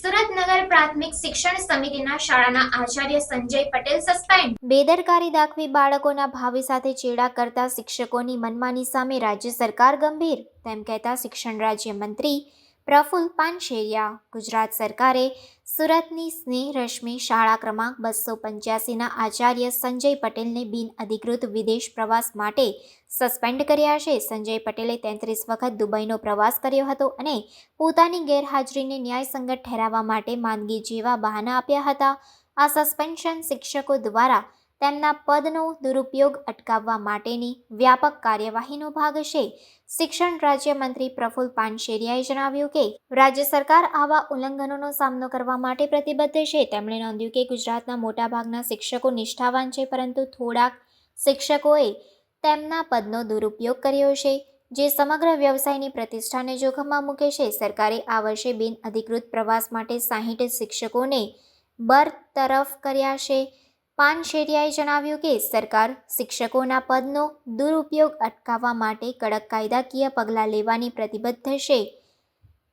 સુરતનગર પ્રાથમિક શિક્ષણ સમિતિના શાળાના આચાર્ય સંજય પટેલ સસ્પેન્ડ. બેદરકારી દાખવી બાળકોના ભાવિ સાથે ચેડા કરતા શિક્ષકોની મનમાની સામે રાજ્ય સરકાર ગંભીર, તેમ કહેતા શિક્ષણ રાજ્ય મંત્રી પ્રફુલ પાનશેરિયા. ગુજરાત સરકારે સુરતની સ્નેહરશ્મિ શાળા ક્રમાંક 285ના આચાર્ય સંજય પટેલને બિનઅધિકૃત વિદેશ પ્રવાસ માટે સસ્પેન્ડ કર્યા છે. સંજય પટેલે 33 વખત દુબઈનો પ્રવાસ કર્યો હતો અને પોતાની ગેરહાજરીને ન્યાયસંગત ઠેરવવા માટે માંદગી જેવા બહાના આપ્યા હતા. આ સસ્પેન્શન શિક્ષકો દ્વારા તેમના પદનો દુરુપયોગ અટકાવવા માટેની વ્યાપક કાર્યવાહીનો ભાગ છે. શિક્ષણ રાજ્યમંત્રી પ્રફુલ પાનશેરિયાએ જણાવ્યું કે રાજ્ય સરકાર આવા ઉલ્લંઘનોનો સામનો કરવા માટે પ્રતિબદ્ધ છે. તેમણે નોંધ્યું કે ગુજરાતના મોટાભાગના શિક્ષકો નિષ્ઠાવાન છે, પરંતુ થોડાક શિક્ષકોએ તેમના પદનો દુરુપયોગ કર્યો છે, જે સમગ્ર વ્યવસાયની પ્રતિષ્ઠાને જોખમમાં મૂકે છે. સરકારે આ વર્ષે બિનઅધિકૃત પ્રવાસ માટે 60 શિક્ષકોને બરતરફ કર્યા છે. પાનશેરિયાએ જણાવ્યું કે સરકાર શિક્ષકોના પદનો દુરુપયોગ અટકાવવા માટે કડક કાયદાકીય પગલાં લેવાની પ્રતિબદ્ધ છે,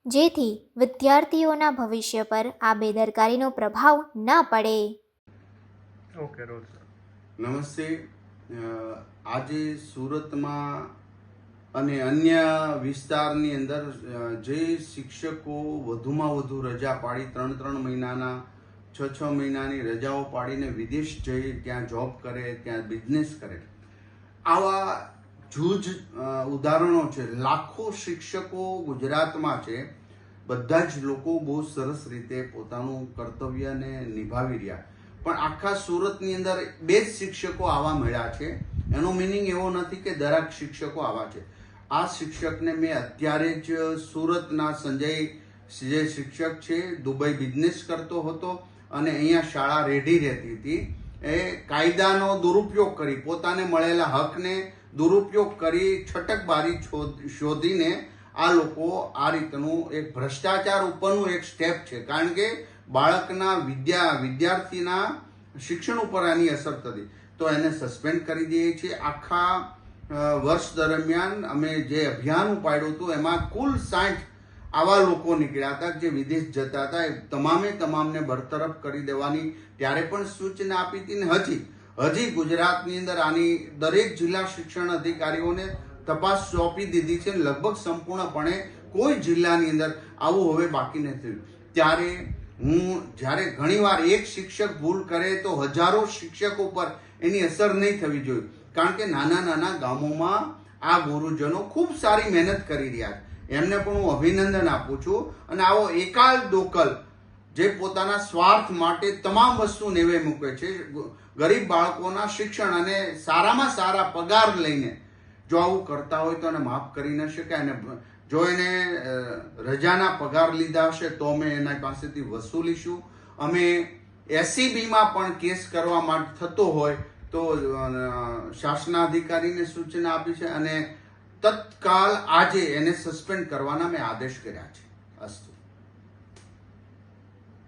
જેથી વિદ્યાર્થીઓના ભવિષ્ય પર આ બેદરકારીનો પ્રભાવ ન પડે. નમસ્તે. આજે સુરતમાં અને અન્ય વિસ્તારની અંદર જે શિક્ષકો વધુમાં વધુ રજા પાડી 3 મહિનાના 6 મહિનાની રજાઓ પાડીને વિદેશ જઈ ત્યાં જોબ કરે, ત્યાં બિઝનેસ કરે, આવા જૂજ ઉદાહરણો છે. લાખો શિક્ષકો ગુજરાતમાં છે. બધા જ લોકો બહુ સરસ રીતે પોતાનું કર્તવ્યને નિભાવી રહ્યા, પણ આખા સુરતની અંદર 2 જ શિક્ષકો આવા મળ્યા છે. એનો મિનિંગ એવો નથી કે દરેક શિક્ષકો આવા છે. આ શિક્ષકને મેં અત્યારે જ સુરતના સંજય જે શિક્ષક છે, દુબઈ બિઝનેસ કરતો હતો અને અહીંયા શાળા રેડી રહેતી હતી. એ કાયદાનો દુરુપયોગ કરી, પોતાને મળેલા હકને દુરુપયોગ કરી, છટકબારી શોધીને આ લોકો આ રીતનું એક ભ્રષ્ટાચાર ઉપરનું એક સ્ટેપ છે. કારણ કે બાળકના વિદ્યાર્થીના શિક્ષણ ઉપર આની અસર થતી, તો એને સસ્પેન્ડ કરી દઈએ છીએ. આખા વર્ષ દરમિયાન અમે જે અભિયાન ઉપાડ્યું હતું એમાં કુલ 60 આવા લોકો નીકળ્યા હતા જે વિદેશ જતા હતા. એ તમામને બરતરફ કરી દેવાની ત્યારે પણ સૂચના આપી હતી ને હજી ગુજરાતની અંદર આની દરેક જિલ્લા શિક્ષણ અધિકારીઓને તપાસ સોંપી દીધી છે. લગભગ સંપૂર્ણપણે કોઈ જિલ્લાની અંદર આવું હવે બાકી નથી. ત્યારે જ્યારે ઘણીવાર એક શિક્ષક ભૂલ કરે તો હજારો શિક્ષકો પર એની અસર નહીં થવી જોઈએ. કારણ કે નાના ગામોમાં આ ગુરુજનો ખૂબ સારી મહેનત કરી રહ્યા છે. એમને પણ હું અભિનંદન આપું છું. અને આવો એકાલ દોકલ જે પોતાના સ્વાર્થ માટે તમામ વસ્તુ નેવે મૂકે છે, ગરીબ બાળકોના શિક્ષણ અને સારામાં સારા પગાર લઈને જો આવું કરતા હોય તો એને માફ કરી ન શકાય. અને જો એને રજાના પગાર લીધા હશે તો અમે એના પાસેથી વસૂલીશું. અમે SCBમાં પણ કેસ કરવા માટે થતો હોય તો શાસનાધિકારીને સૂચના આપી છે અને તત્કાલ આજે એને સસ્પેન્ડ કરવાના મેં આદેશ કર્યા છે. અસ્તુ.